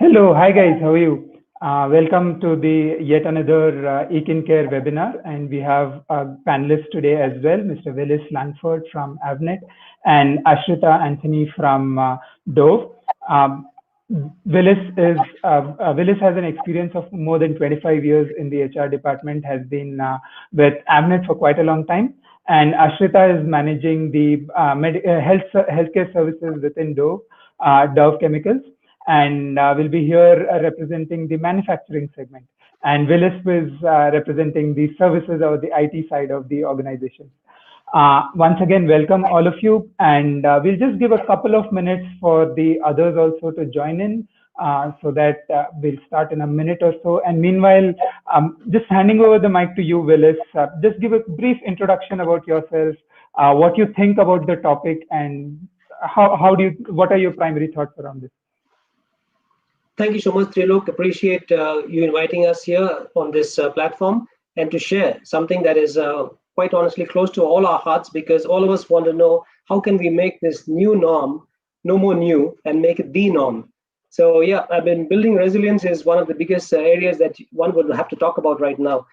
Hello, hi guys, how are you? Welcome to the yet another Econ Care webinar, and we have panelists today as well, Mr. Willis Langford from Avnet and Ashrita Anthony from Dove. Um, Willis has an experience of more than 25 years in the HR department, has been with Avnet for quite a long time, and Ashrita is managing the healthcare services within Dove Chemicals, and will be here representing the manufacturing segment. And Willis was representing the services or the IT side of the organization. Once again, welcome all of you, and we'll just give a couple of minutes for the others also to join in, so that we'll start in a minute or so. And meanwhile, just handing over the mic to you, Willis. Just give a brief introduction about yourself, what you think about the topic, and what are your primary thoughts around this? Thank you so much, Trilok. Appreciate you inviting us here on this platform and to share something that is quite honestly close to all our hearts, because all of us want to know how can we make this new norm no more new and make it the norm. So yeah, I've been building resilience is one of the biggest areas that one would have to talk about right now.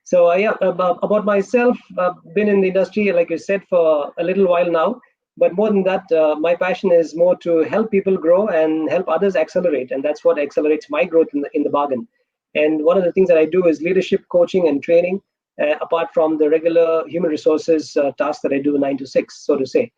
So yeah, about myself, I've been in the industry, like you said, for a little while now. But more than that, my passion is more to help people grow and help others accelerate, and that's what accelerates my growth in the bargain. And one of the things that I do is leadership coaching and training, apart from the regular human resources tasks that I do 9 to 6, so to say.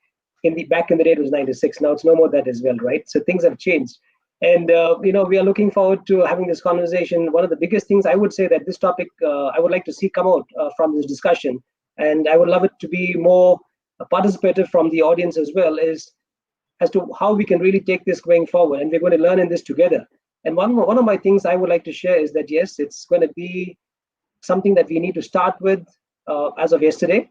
Back in the day, it was 9 to 6. Now it's no more that as well, right? So things have changed, and we are looking forward to having this conversation. One of the biggest things I would say that this topic I would like to see come out from this discussion, and I would love it to be more participative from the audience as well, is as to how we can really take this going forward, and we're going to learn in this together. And one of my things I would like to share is that yes, it's going to be something that we need to start with as of yesterday,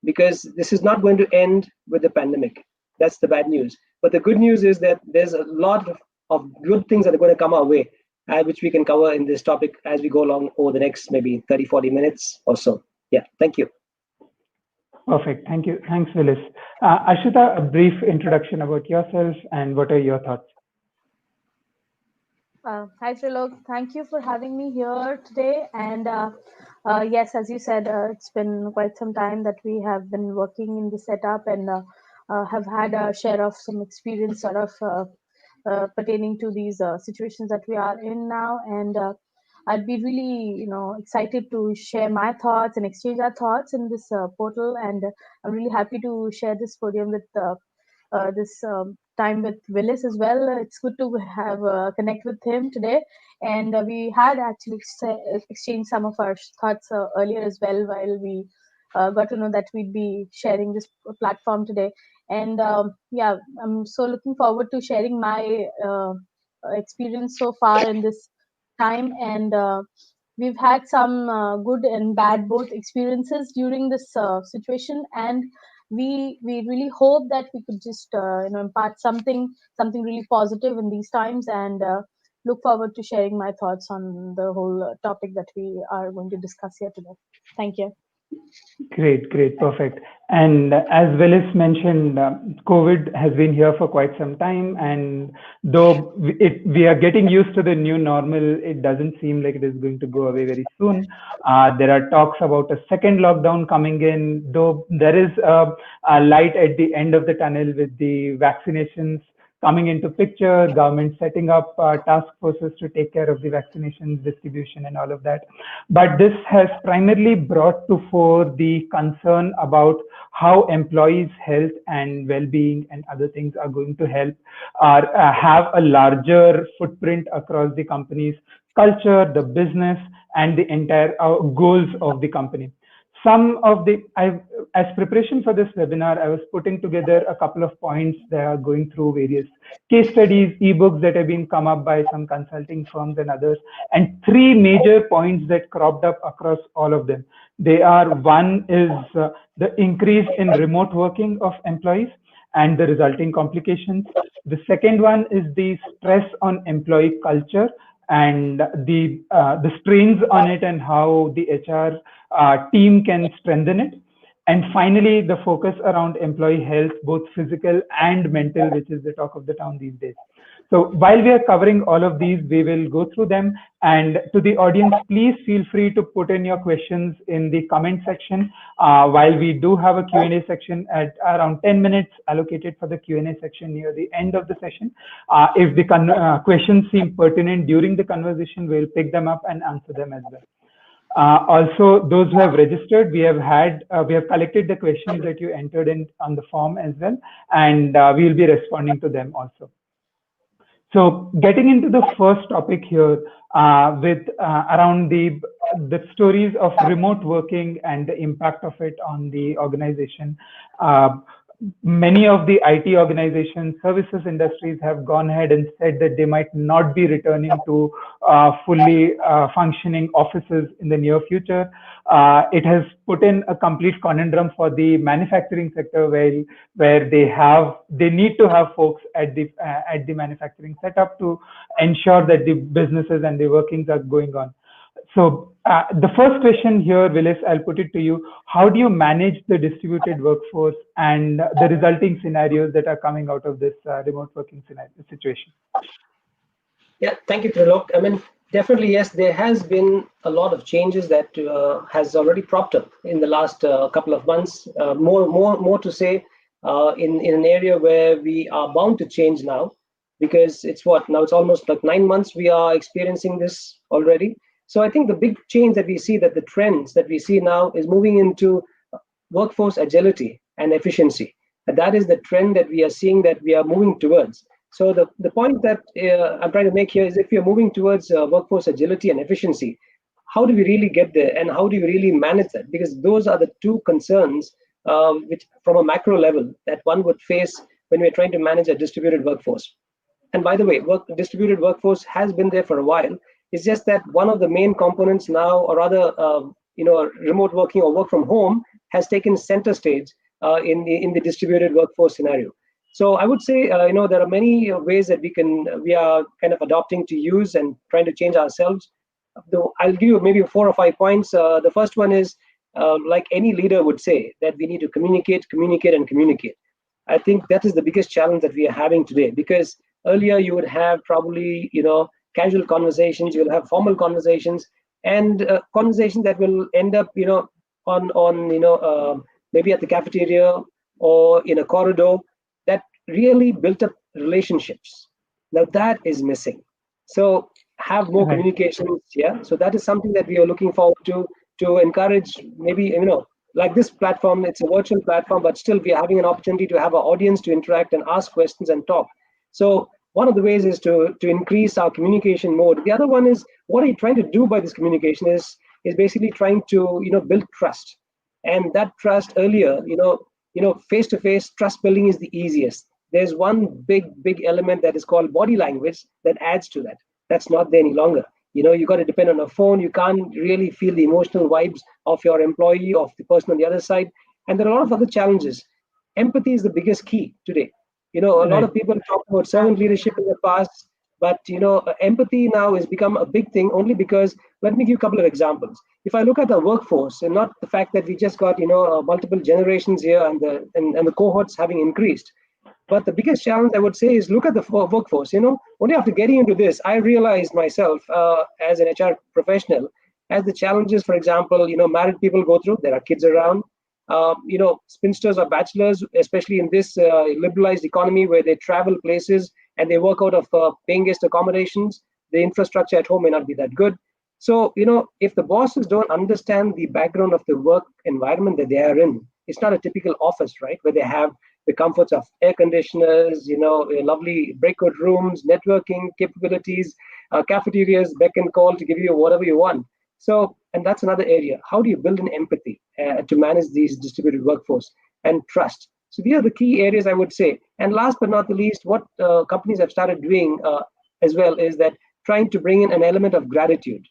because this is not going to end with the pandemic. That's the bad news. But the good news is that there's a lot of good things that are going to come our way, which we can cover in this topic as we go along over the next maybe 30-40 minutes or so. Yeah, thank you. Perfect. Thank you. Thanks, Willis. Ashita, a brief introduction about yourself and what are your thoughts? Hi, Trilok. Thank you for having me here today. And yes, as you said, it's been quite some time that we have been working in the setup, and have had a share of some experience sort of pertaining to these situations that we are in now. And I'd be really, excited to share my thoughts and exchange our thoughts in this portal. And I'm really happy to share this podium with this time with Willis as well. It's good to have connect with him today. And we had actually exchanged some of our thoughts earlier as well, while we got to know that we'd be sharing this platform today. And yeah, I'm so looking forward to sharing my experience so far in this time. And we've had some good and bad both experiences during this situation, and we really hope that we could just impart something really positive in these times, and look forward to sharing my thoughts on the whole topic that we are going to discuss here today. Thank you. Great, perfect. And as Willis mentioned, COVID has been here for quite some time, and though we are getting used to the new normal, it doesn't seem like it is going to go away very soon. There are talks about a second lockdown coming in, though there is a light at the end of the tunnel with the vaccinations coming into picture, government setting up task forces to take care of the vaccinations distribution and all of that. But this has primarily brought to fore the concern about how employees' health and well-being and other things are going to help have a larger footprint across the company's culture, the business, and the entire goals of the company. As preparation for this webinar, I was putting together a couple of points that are going through various case studies, ebooks that have been come up by some consulting firms and others, and three major points that cropped up across all of them. One is the increase in remote working of employees and the resulting complications. The second one is the stress on employee culture and the strains on it, and how the HR team can strengthen it. And finally, the focus around employee health, both physical and mental, which is the talk of the town these days. So while we are covering all of these, we will go through them. And to the audience, please feel free to put in your questions in the comment section. While we do have a Q&A section at around 10 minutes allocated for the Q&A section near the end of the session. If the questions seem pertinent during the conversation, we'll pick them up and answer them as well. Also, those who have registered, we have collected the questions that you entered in on the form as well, and we will be responding to them also. So, getting into the first topic here, with around the stories of remote working and the impact of it on the organization. Many of the IT organizations, services industries have gone ahead and said that they might not be returning to fully functioning offices in the near future. It has put in a complete conundrum for the manufacturing sector, where they need to have folks at the manufacturing setup to ensure that the businesses and the workings are going on. So the first question here, Willis, I'll put it to you. How do you manage the distributed workforce and the resulting scenarios that are coming out of this remote working situation? Yeah, thank you, Trilok. I mean, definitely, yes, there has been a lot of changes that has already propped up in the last couple of months. More to say in an area where we are bound to change now, because it's almost like 9 months we are experiencing this already. So I think the big change that we see, that the trends that we see now is moving into workforce agility and efficiency. And that is the trend that we are seeing, that we are moving towards. So the point that I'm trying to make here is, if you're moving towards workforce agility and efficiency, how do we really get there, and how do we really manage that? Because those are the two concerns which, from a macro level, that one would face when we're trying to manage a distributed workforce. And by the way, distributed workforce has been there for a while. It's just that one of the main components now, or rather, remote working or work from home, has taken center stage in the distributed workforce scenario. So I would say, there are many ways that we are kind of adopting to use and trying to change ourselves. Though I'll give you maybe 4 or 5 points. The first one is, like any leader would say, that we need to communicate. I think that is the biggest challenge that we are having today, because earlier you would have probably, casual conversations, you'll have formal conversations, and conversations that will end up, on maybe at the cafeteria or in a corridor, that really built up relationships. Now that is missing. So have more communications. Yeah. So that is something that we are looking forward to encourage. Maybe, like this platform, it's a virtual platform, but still we are having an opportunity to have our audience to interact and ask questions and talk. So one of the ways is to increase our communication mode. The other one is, what are you trying to do by this communication is basically trying to build trust. And that trust earlier, face-to-face trust building is the easiest. There's one big element that is called body language that adds to that. That's not there any longer. You got to depend on a phone. You can't really feel the emotional vibes of your employee, of the person on the other side. And there are a lot of other challenges. Empathy is the biggest key today. A lot of people talk about servant leadership in the past, but empathy now has become a big thing, only because, let me give you a couple of examples. If I look at the workforce, and not the fact that we just got multiple generations here and the cohorts having increased, but the biggest challenge I would say is, look at the workforce. Only after getting into this, I realized myself as an HR professional, as the challenges, for example, married people go through. There are kids around. Spinsters or bachelors, especially in this liberalized economy where they travel places and they work out of paying guest accommodations, the infrastructure at home may not be that good. So, if the bosses don't understand the background of the work environment that they are in, it's not a typical office, right, where they have the comforts of air conditioners, lovely breakout rooms, networking capabilities, cafeterias, beck and call to give you whatever you want. So, and that's another area. How do you build an empathy to manage these distributed workforce, and trust? So these are the key areas I would say. And last but not the least, what companies have started doing as well is that trying to bring in an element of gratitude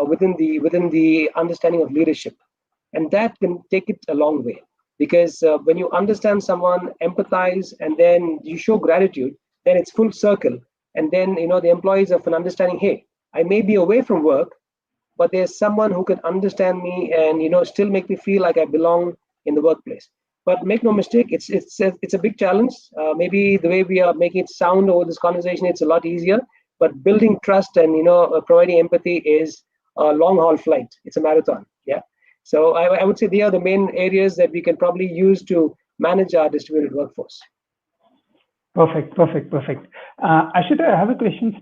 within the understanding of leadership, and that can take it a long way. Because when you understand someone, empathize, and then you show gratitude, then it's full circle. And then the employees have an understanding. Hey, I may be away from work, but there's someone who can understand me and still make me feel like I belong in the workplace. But make no mistake, it's a big challenge. Maybe the way we are making it sound over this conversation, it's a lot easier. But building trust and providing empathy is a long haul flight. It's a marathon. Yeah. So I would say they are the main areas that we can probably use to manage our distributed workforce. Perfect, perfect, perfect. Ashita, I have a question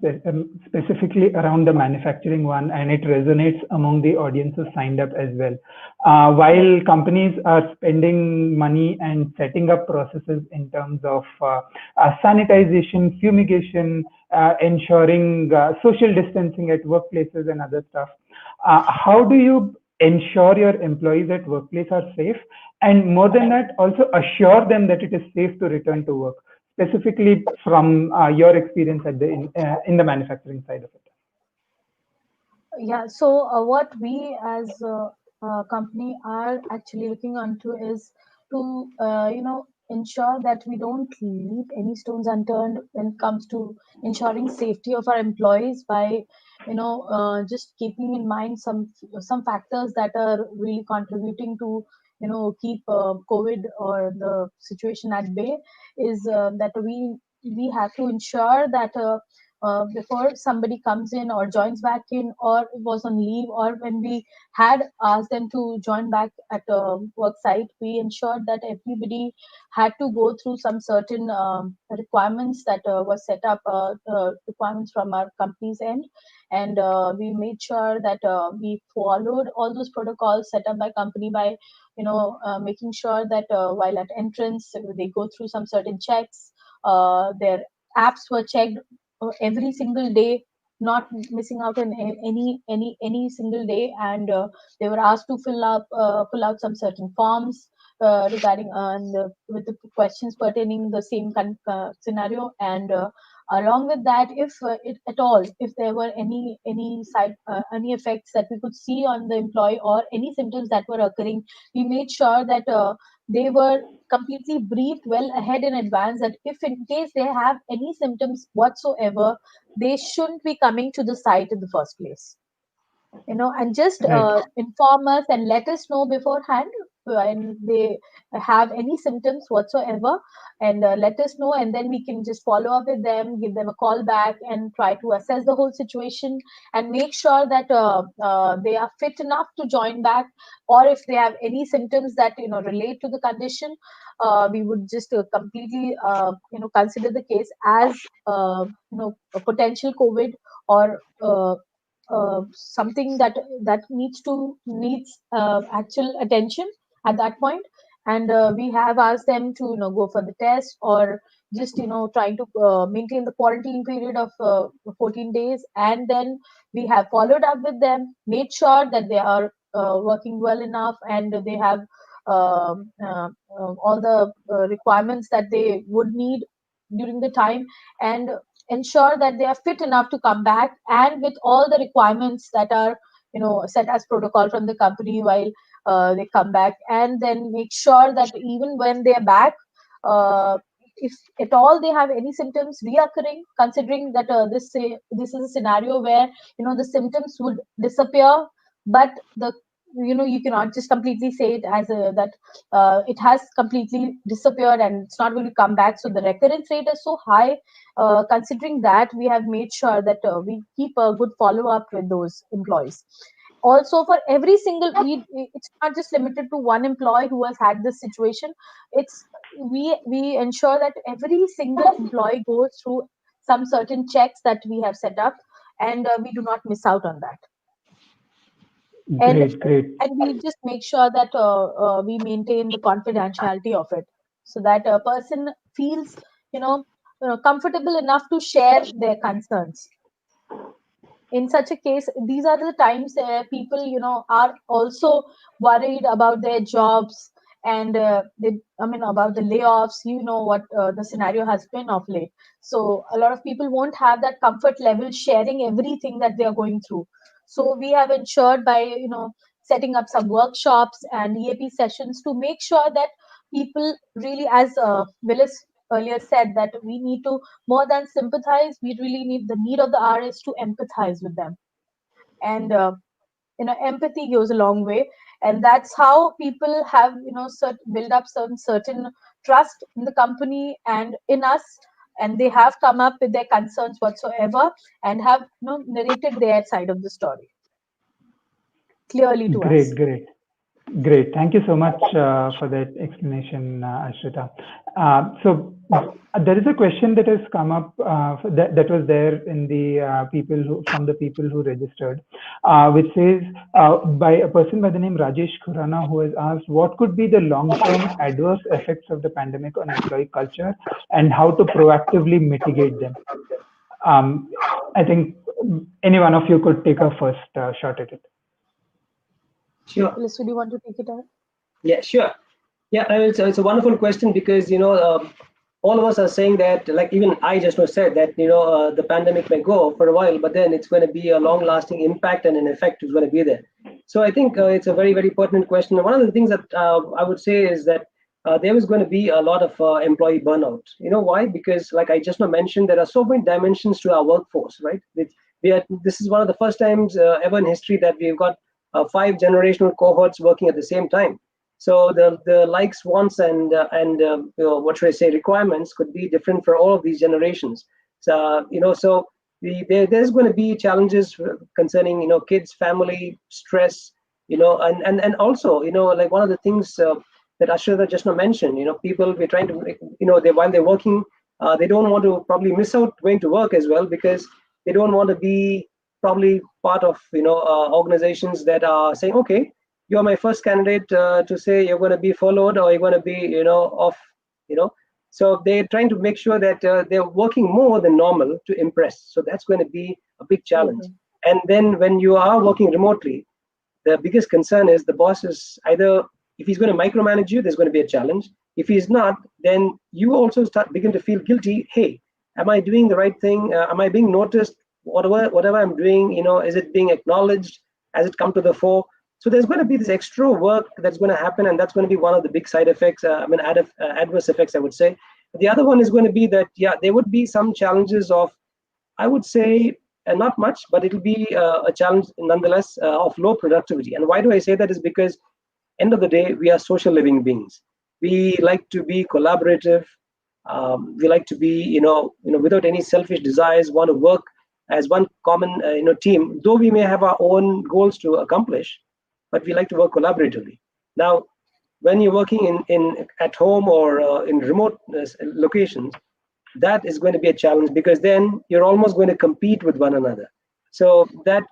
specifically around the manufacturing one, and it resonates among the audiences signed up as well. While companies are spending money and setting up processes in terms of sanitization, fumigation, ensuring social distancing at workplaces and other stuff, how do you ensure your employees at workplace are safe? And more than that, also assure them that it is safe to return to work, specifically from your experience at in the manufacturing side of it. Yeah, so what we as a company are actually looking onto is to, ensure that we don't leave any stones unturned when it comes to ensuring safety of our employees by, just keeping in mind some factors that are really contributing to, keep COVID or the situation at bay. Is that we have to ensure that. Before somebody comes in or joins back in or was on leave, or when we had asked them to join back at a work site, we ensured that everybody had to go through some certain requirements that were set up, requirements from our company's end. And we made sure that we followed all those protocols set up by company by making sure that while at entrance they go through some certain checks, their apps were checked every single day, not missing out on any single day. And they were asked to fill out some certain forms regarding and with the questions pertaining the same scenario. And along with that, if at all, if there were any side any effects that we could see on the employee or any symptoms that were occurring, we made sure that they were completely briefed well ahead in advance that if in case they have any symptoms whatsoever, they shouldn't be coming to the site in the first place, and just Right. inform us and let us know beforehand when they have any symptoms whatsoever, and let us know, and then we can just follow up with them, give them a call back and try to assess the whole situation and make sure that they are fit enough to join back. Or if they have any symptoms that relate to the condition, we would just completely consider the case as a potential COVID, or something that needs actual attention at that point. And we have asked them to go for the test, or just trying to maintain the quarantine period of 14 days. And then we have followed up with them, made sure that they are working well enough, and they have all the requirements that they would need during the time, and ensure that they are fit enough to come back, and with all the requirements that are set as protocol from the company while they come back. And then make sure that even when they are back, if at all they have any symptoms reoccurring, considering that this is a scenario where the symptoms would disappear, but the you cannot just completely say it as that it has completely disappeared and it's not going to come back. So the recurrence rate is so high. Considering that, we have made sure that we keep a good follow up with those employees. Also, for every single, it's not just limited to one employee who has had this situation. It's we ensure that every single employee goes through some certain checks that we have set up, and we do not miss out on that. and Great, great. and we just make sure that we maintain the confidentiality of it, so that a person feels you know comfortable enough to share their concerns. In such a case, these are the times people are also worried about their jobs, and about the layoffs. What the scenario has been of late. So a lot of people won't have that comfort level sharing everything that they are going through. So we have ensured by setting up some workshops and EAP sessions to make sure that people really, as Willis earlier said, that we need to, more than sympathize, we really need, the need of the hour is to empathize with them. And empathy goes a long way. and that's how people have build up some certain trust in the company and in us, and they have come up with their concerns whatsoever and have narrated their side of the story clearly to Great, us. great. Great. Thank you so much for that explanation, Ashrita. There is a question that has come up that was there in the from the people who registered, which says by a person by the name Rajesh Khurana, who has asked what could be the long-term adverse effects of the pandemic on employee culture and how to proactively mitigate them. I think any one of you could take a first shot at it. Sure. Phyllis, would you want to take it out? Yeah, sure. Yeah, it's a wonderful question because all of us are saying that, like even I just now said that the pandemic may go for a while, but then it's going to be a long-lasting impact and an effect is going to be there. So I think it's a very, very pertinent question. And one of the things that I would say is that there is going to be a lot of employee burnout. You know why? Because like I just now mentioned, there are so many dimensions to our workforce, right? This is one of the first times ever in history that we've got 5 generational cohorts working at the same time. So the likes, wants, and what should I say, requirements could be different for all of these generations. So there's going to be challenges concerning kids, family, stress, and also like one of the things that Ashrita just now mentioned, people we're trying to while they're working, they don't want to probably miss out going to work as well because they don't want to be probably part of organizations that are saying, okay, you're my first candidate to say you're going to be followed or you're going to be off. So they're trying to make sure that they're working more than normal to impress. So that's going to be a big challenge. And then when you are working remotely, the biggest concern is the boss is either, if he's going to micromanage you, there's going to be a challenge. If he's not, then you also begin to feel guilty. Hey, am I doing the right thing? Am I being noticed? Whatever I'm doing, is it being acknowledged? Has it come to the fore? So there's going to be this extra work that's going to happen, and that's going to be one of the big side effects. Adverse effects, I would say. The other one is going to be that there would be some challenges of, I would say, not much, but it'll be a challenge nonetheless of low productivity. And why do I say that? Is because end of the day, we are social living beings. We like to be collaborative. We like to be, without any selfish desires, want to work as one common, team. Though we may have our own goals to accomplish, but we like to work collaboratively. Now, when you're working in at home or in remote locations, that is going to be a challenge because then you're almost going to compete with one another. So that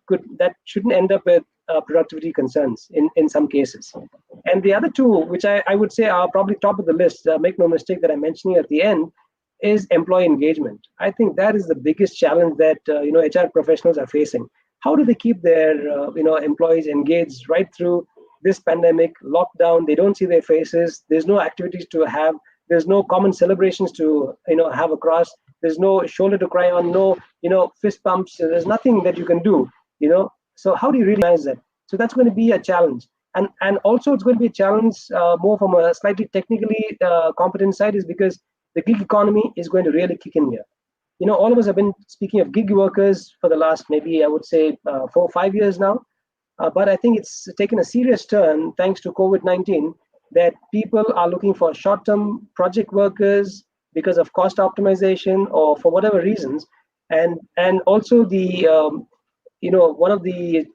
shouldn't end up with productivity concerns in some cases. And the other two, which I would say are probably top of the list, make no mistake that I'm mentioning at the end, is employee engagement. I think that is the biggest challenge that HR professionals are facing. How do they keep their employees engaged right through this pandemic lockdown? They don't see their faces. There's no activities to have. There's no common celebrations to have across. There's no shoulder to cry on. No fist pumps. There's nothing that you can do. So how do you really manage that? So that's going to be a challenge. And also it's going to be a challenge more from a slightly technically competent side, is because the gig economy is going to really kick in here. All of us have been speaking of gig workers for the last, maybe I would say 4 or 5 years now. But I think it's taken a serious turn thanks to COVID-19, that people are looking for short-term project workers because of cost optimization or for whatever reasons. And also the, one of the,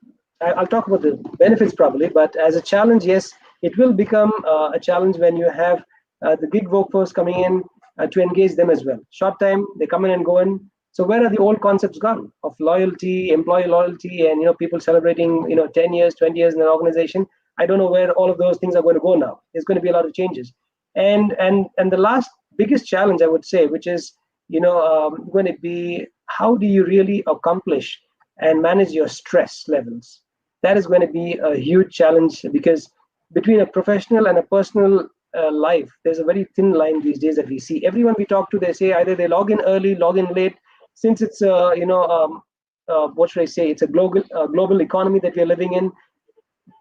I'll talk about the benefits probably, but as a challenge, yes, it will become a challenge when you have the gig workforce coming in to engage them as well. Short time, they come in and go in. So where are the old concepts gone of loyalty, employee loyalty, and people celebrating 10 years, 20 years in an organization? I don't know where all of those things are going to go now. There's going to be a lot of changes. And the last biggest challenge I would say, which is going to be, how do you really accomplish and manage your stress levels? That is going to be a huge challenge, because between a professional and a personal life, there's a very thin line these days that we see. Everyone we talk to, they say either they log in early, log in late. Since it's what should I say? It's a global economy that we're living in.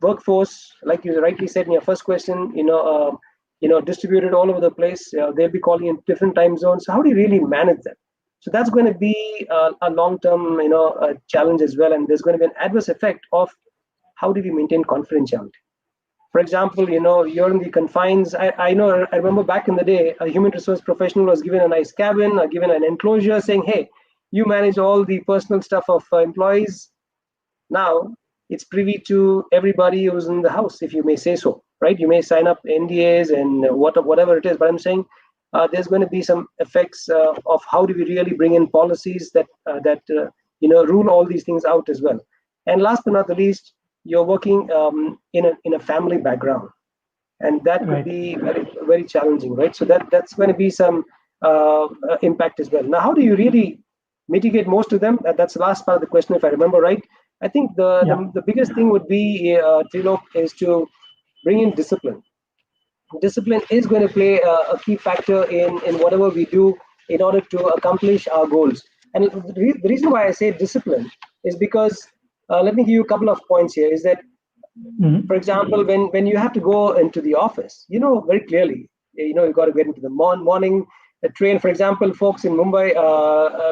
Workforce, like you rightly said in your first question, distributed all over the place. They'll be calling in different time zones. So how do you really manage that? So that's going to be a long-term, challenge as well. And there's going to be an adverse effect of how do we maintain confidentiality? For example, you're in the confines. I remember back in the day, a human resource professional was given a nice cabin, given an enclosure, saying, "Hey, you manage all the personal stuff of employees." Now it's privy to everybody who's in the house, if you may say so, right? You may sign up NDAs and whatever it is, but I'm saying there's going to be some effects of how do we really bring in policies that rule all these things out as well. And last but not the least, you're working in a family background, and that could Right. be very very challenging, right? So that's going to be some impact as well. Now, how do you really mitigate most of them? That's the last part of the question, if I remember right. I think the Yeah. the, the biggest thing would be, Trilok, is to bring in discipline. Discipline is going to play a key factor in whatever we do in order to accomplish our goals. And the reason why I say discipline is because, let me give you a couple of points here. Is that, for Hmm. example, when you have to go into the office, you know very clearly, you got to get into the morning train. For example, folks in Mumbai,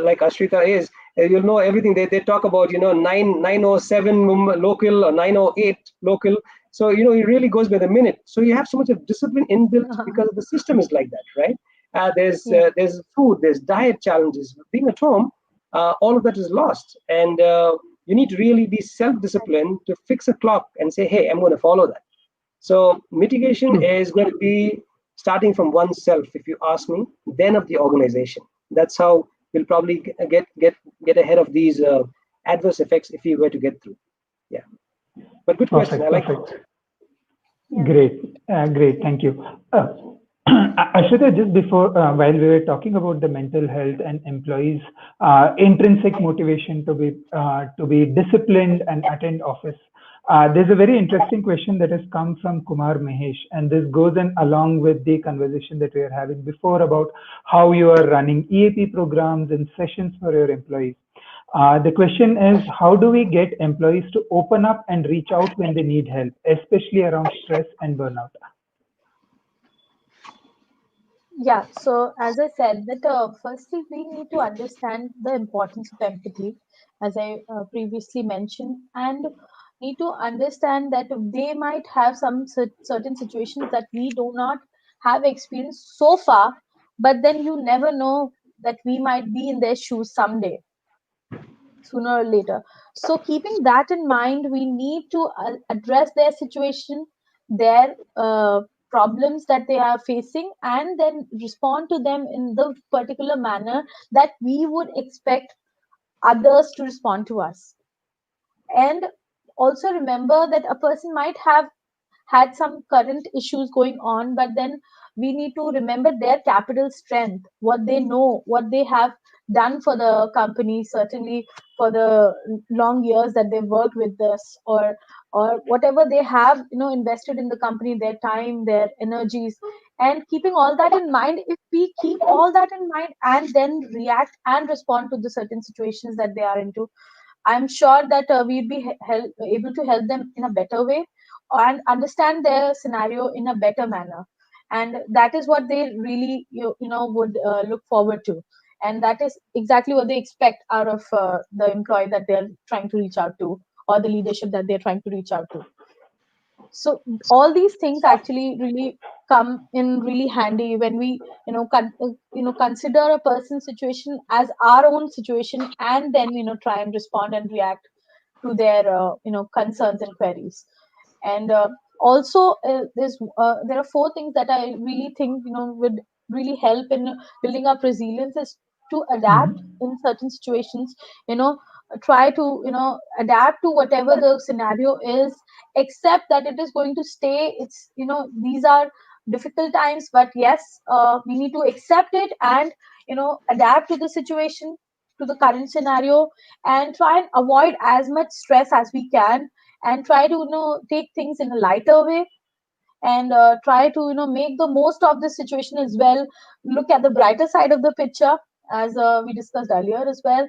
like Ashrita is, you'll know everything. They talk about 907 local or 908 local. So it really goes by the minute. So you have so much of discipline inbuilt because the system is like that, right? Yeah. There's food, there's diet challenges. Being at home, all of that is lost, and you need to really be self-disciplined to fix a clock and say, "Hey, I'm going to follow that." So mitigation True. is going to be starting from oneself, if you ask me, then of the organization. That's how we'll probably get ahead of these adverse effects if we were to get through. Yeah, but good question. I Perfect. like it. Perfect. Yeah. Great. Great. Thank you. Ashita, just before, while we were talking about the mental health and employees' intrinsic motivation to be disciplined and attend office, there's a very interesting question that has come from Kumar Mahesh, and this goes in along with the conversation that we were having before about how you are running EAP programs and sessions for your employees. The question is, how do we get employees to open up and reach out when they need help, especially around stress and burnout? Yeah, so as I said, that firstly we need to understand the importance of empathy, as I previously mentioned, and need to understand that they might have some certain situations that we do not have experienced so far, but then you never know that we might be in their shoes someday, sooner or later. So, keeping that in mind, we need to address their situation, their problems that they are facing, and then respond to them in the particular manner that we would expect others to respond to us. And also remember that a person might have had some current issues going on, but then we need to remember their capital strength, what they know, what they have done for the company, certainly for the long years that they've worked with us, or whatever they have invested in the company, their time, their energies. And keeping all that in mind, if we keep all that in mind and then react and respond to the certain situations that they are into, I'm sure that we'd be able to help them in a better way and understand their scenario in a better manner. And that is what they really would look forward to. And that is exactly what they expect out of the employee that they're trying to reach out to, or the leadership that they're trying to reach out to. So all these things actually really come in really handy when we consider a person's situation as our own situation, and then try and respond and react to their concerns and queries. And also there are four things that I really think would really help in building up resilience: is to adapt Mhm. in certain situations, you know try to adapt to whatever the scenario is, except that it is going to stay. It's these are difficult times, but yes, we need to accept it and adapt to the situation, to the current scenario, and try and avoid as much stress as we can, and try to take things in a lighter way, and try to make the most of the situation as well. Look at the brighter side of the picture, as we discussed earlier as well,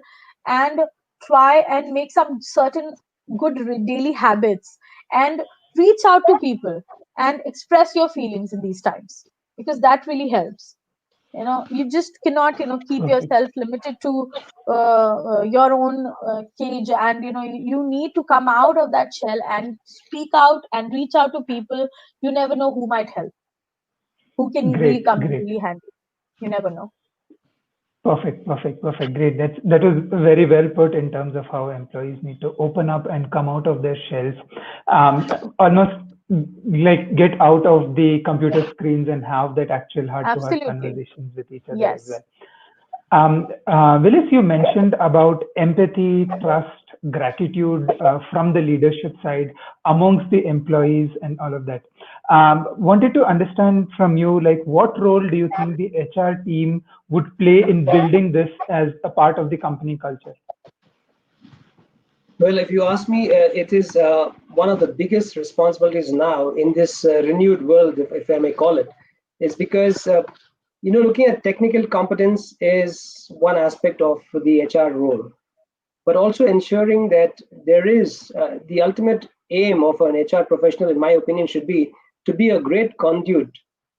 and try and make some certain good daily habits, and reach out to people and express your feelings in these times, because that really helps. You just cannot keep Perfect. yourself limited to your own cage, and you need to come out of that shell and speak out and reach out to people. You never know who might help, who can easily Great, come in great. really handy. You never know. Perfect, perfect, perfect. Great. That was very well put in terms of how employees need to open up and come out of their shells, almost like get out of the computer screens and have that actual heart-to-heart Absolutely. conversations with each other as well. Yes. Willis, you mentioned about empathy, trust, gratitude from the leadership side amongst the employees and all of that. Wanted to understand from you, like, what role do you think the HR team would play in building this as a part of the company culture? Well, if you ask me, it is one of the biggest responsibilities now in this renewed world, if I may call it, is because looking at technical competence is one aspect of the HR role, but also ensuring that there is the ultimate aim of an HR professional, in my opinion, should be to be a great conduit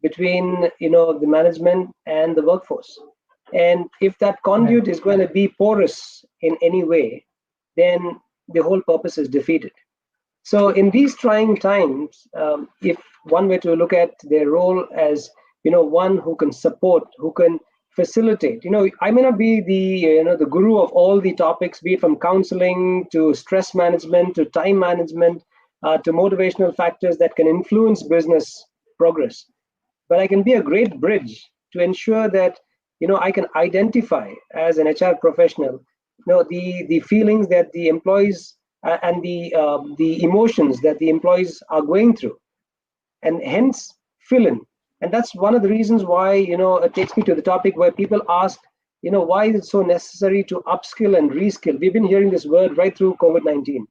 between the management and the workforce. And if that Right. conduit is going to be porous in any way, then the whole purpose is defeated. So in these trying times, if one were to look at their role as one who can support, who can facilitate. I may not be the the guru of all the topics, be it from counseling to stress management to time management to motivational factors that can influence business progress. But I can be a great bridge to ensure that I can identify as an HR professional, the feelings that the employees and the emotions that the employees are going through, and hence fill in. And that's one of the reasons why it takes me to the topic where people ask, why is it so necessary to upskill and reskill? We've been hearing this word right through COVID-19,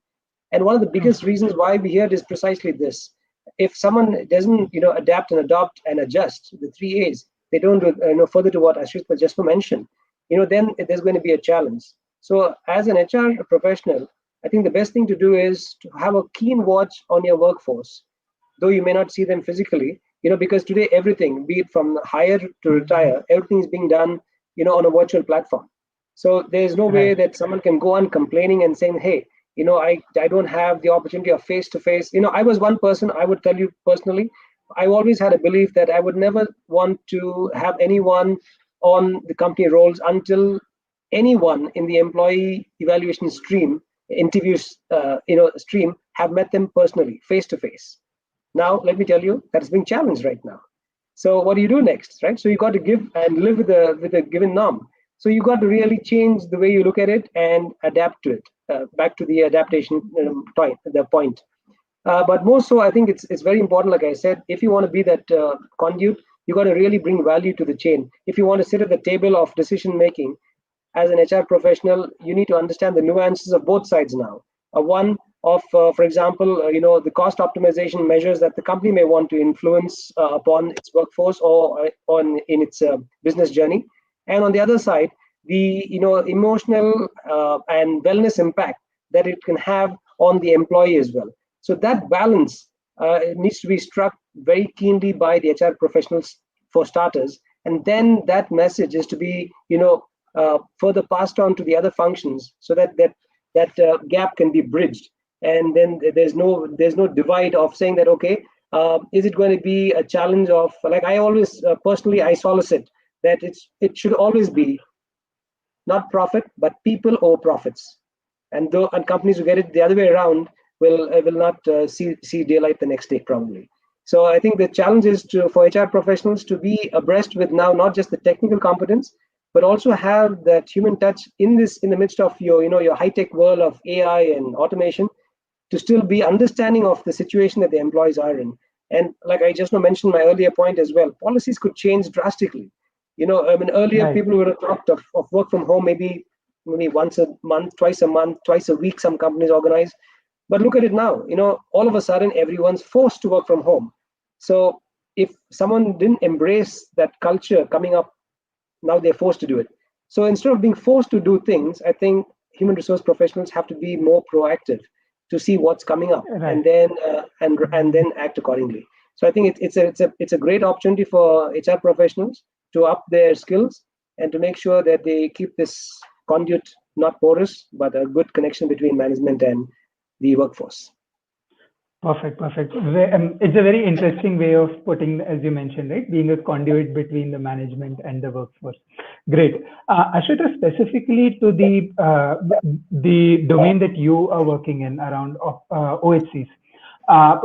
and one of the True. biggest reasons why we hear it is precisely this: if someone doesn't adapt and adopt and adjust, the three A's, they don't do further to what Ashwita just mentioned, then there's going to be a challenge. So as an HR professional, I think the best thing to do is to have a keen watch on your workforce, though you may not see them physically, because today everything, be it from hire to retire, everything is being done on a virtual platform. So there's no way Right. that someone can go on complaining and saying, hey, I don't have the opportunity of face to face. I was one person, I would tell you personally, I always had a belief that I would never want to have anyone on the company roles until anyone in the employee evaluation stream, interviews stream, have met them personally, face to face. Now, let me tell you, that's being challenged right now. So what do you do next, right? So you got to give and live with a given norm. So you got to really change the way you look at it and adapt to it. Back to the adaptation point. The point. But more so, I think it's very important. Like I said, if you want to be that conduit, you got to really bring value to the chain. If you want to sit at the table of decision making as an HR professional, you need to understand the nuances of both sides now. One of, for example, the cost optimization measures that the company may want to influence upon its workforce or on in its business journey, and on the other side, the emotional and wellness impact that it can have on the employee as well. So that balance needs to be struck very keenly by the HR professionals for starters, and then that message is to be further passed on to the other functions, so that gap can be bridged. And then there's no divide of saying that, okay, is it going to be a challenge of, like, I always personally I solicit that it should always be not profit but people over profits. And companies who get it the other way around will not see daylight the next day probably. So I think the challenge is for HR professionals to be abreast with now not just the technical competence, but also have that human touch in the midst of your high tech world of AI and automation, to still be understanding of the situation that the employees are in. And like I just now mentioned my earlier point as well, policies could change drastically. I mean, earlier Right. people would have talked of work from home, maybe once a month, twice a week, some companies organize. But look at it now, all of a sudden everyone's forced to work from home. So if someone didn't embrace that culture coming up, now they're forced to do it. So instead of being forced to do things, I think human resource professionals have to be more proactive to see what's coming up, and Right. then and then act accordingly. So I think it's a great opportunity for HR professionals to up their skills and to make sure that they keep this conduit not porous, but a good connection between management and the workforce. Perfect, perfect. It's a very interesting way of putting, as you mentioned, right? Being a conduit between the management and the workforce. Great. Ashutosh, specifically to the domain that you are working in around OHCs, uh,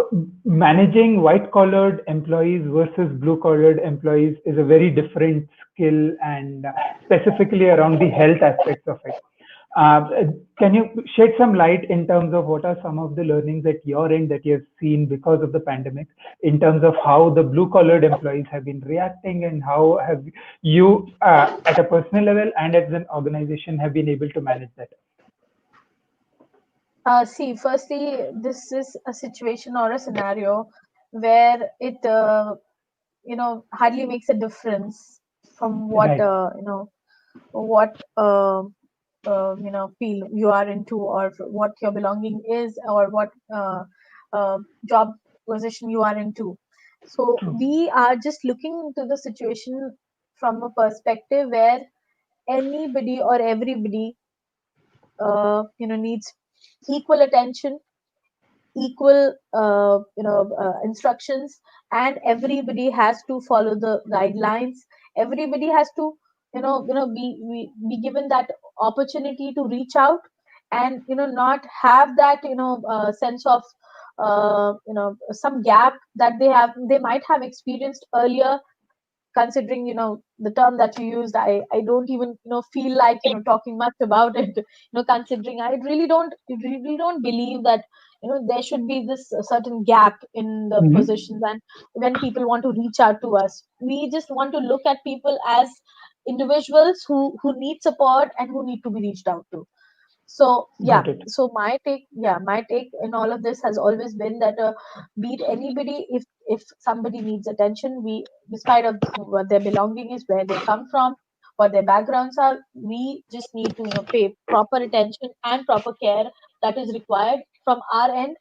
managing white-collared employees versus blue-collared employees is a very different skill, and specifically around the health aspects of it. Uh, can you shed some light in terms of what are some of the learnings at your end that you have seen because of the pandemic, in terms of how the blue-collared employees have been reacting, and how have you, at a personal level and as an organization, have been able to manage that? See, firstly, this is a situation or a scenario where it, hardly makes a difference from what, Right. what field you are into, or what your belonging is, or what job position you are into. So True. we are just looking into the situation from a perspective where anybody or everybody needs equal attention, equal instructions, and everybody has to follow the guidelines. Everybody has to be given that opportunity to reach out, and not have that sense of some gap that they might have experienced earlier. Considering the term that you used, I don't even feel like talking much about it. Considering I really don't believe that there should be this certain gap in the Mhm. positions. And when people want to reach out to us, we just want to look at people as individuals who need support and who need to be reached out to. So yeah, Got it. so my take in all of this has always been that, be it anybody, if somebody needs attention, we, despite of what their belonging is, where they come from, what their backgrounds are, we just need to pay proper attention and proper care that is required from our end,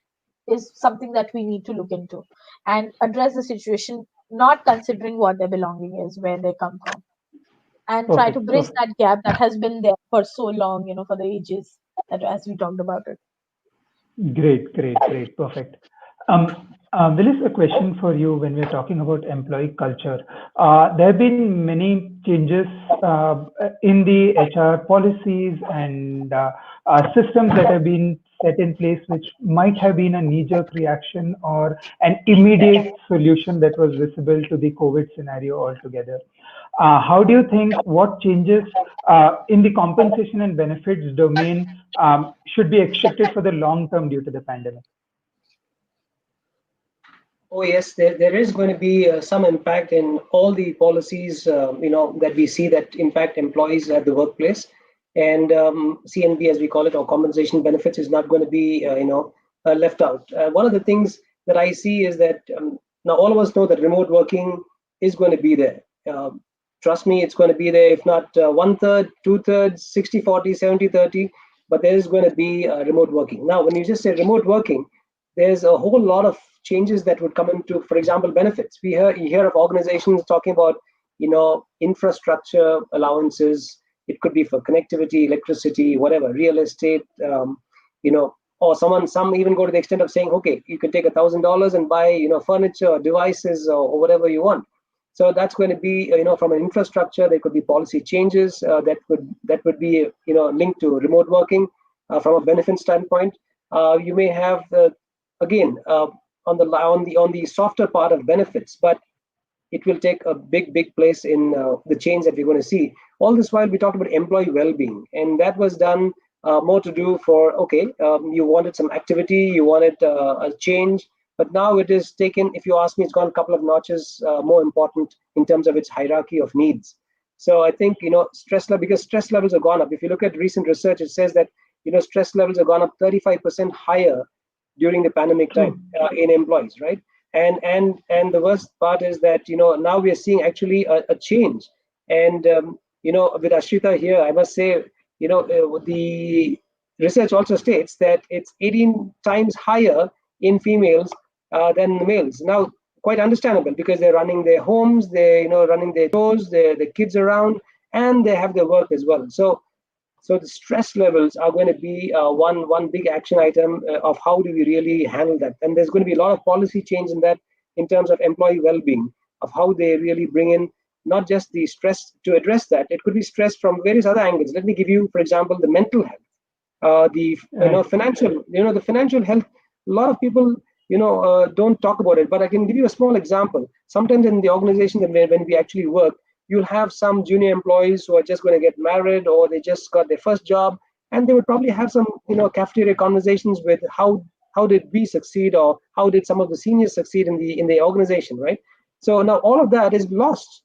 is something that we need to look into and address the situation, not considering what their belonging is, where they come from, and try to Perfect. bridge Perfect. that gap that has been there for so long, for the ages, that as we talked about it. Great, great, great. Perfect. Willis, a question for you when we're talking about employee culture. There have been many changes in the HR policies and systems that have been set in place, which might have been a knee-jerk reaction or an immediate solution that was visible to the COVID scenario altogether. How do you think what changes in the compensation and benefits domain should be expected for the long term due to the pandemic? Oh yes, there is going to be some impact in all the policies, that we see that impact employees at the workplace, and CNB, as we call it, or compensation benefits, is not going to be, left out. One of the things that I see is that, now all of us know that remote working is going to be there. Trust me, it's going to be there. If not one third, two thirds, 60-40, 70-30, but there is going to be remote working. Now, when you just say remote working, there's a whole lot of changes that would come into, for example, benefits. You hear of organizations talking about, infrastructure allowances. It could be for connectivity, electricity, whatever, real estate, or some even go to the extent of saying, okay, you can take $1,000 and buy, furniture or devices, or whatever you want. So that's going to be, from an infrastructure. There could be policy changes that would be, linked to remote working. From a benefit standpoint, you may have again, on the softer part of benefits, but it will take a big place in the change that we're going to see. All this while we talked about employee well-being, and that was done more to do for, okay, you wanted some activity, you wanted a change, but now it is taken, if you ask me, it's gone a couple of notches more important in terms of its hierarchy of needs. So I think, because stress levels have gone up. If you look at recent research, it says that stress levels have gone up 35% higher during the pandemic True. time in employees, right? And the worst part is that now we are seeing actually a change. And with Ashrita here, I must say, the research also states that it's 18 times higher in females than males. Now, quite understandable because they're running their homes, they're running their chores, their kids around, and they have their work as well. So the stress levels are going to be one big action item of how do we really handle that. And there's going to be a lot of policy change in that in terms of employee well-being, of how they really bring in not just the stress to address that. It could be stress from various other angles. Let me give you, for example, the mental health, the Right. financial, the financial health. A lot of people don't talk about it, but I can give you a small example. Sometimes in the organization that when we actually work, you'll have some junior employees who are just going to get married or they just got their first job, and they would probably have some cafeteria conversations with how did we succeed, or how did some of the seniors succeed in the organization, right? So now all of that is lost,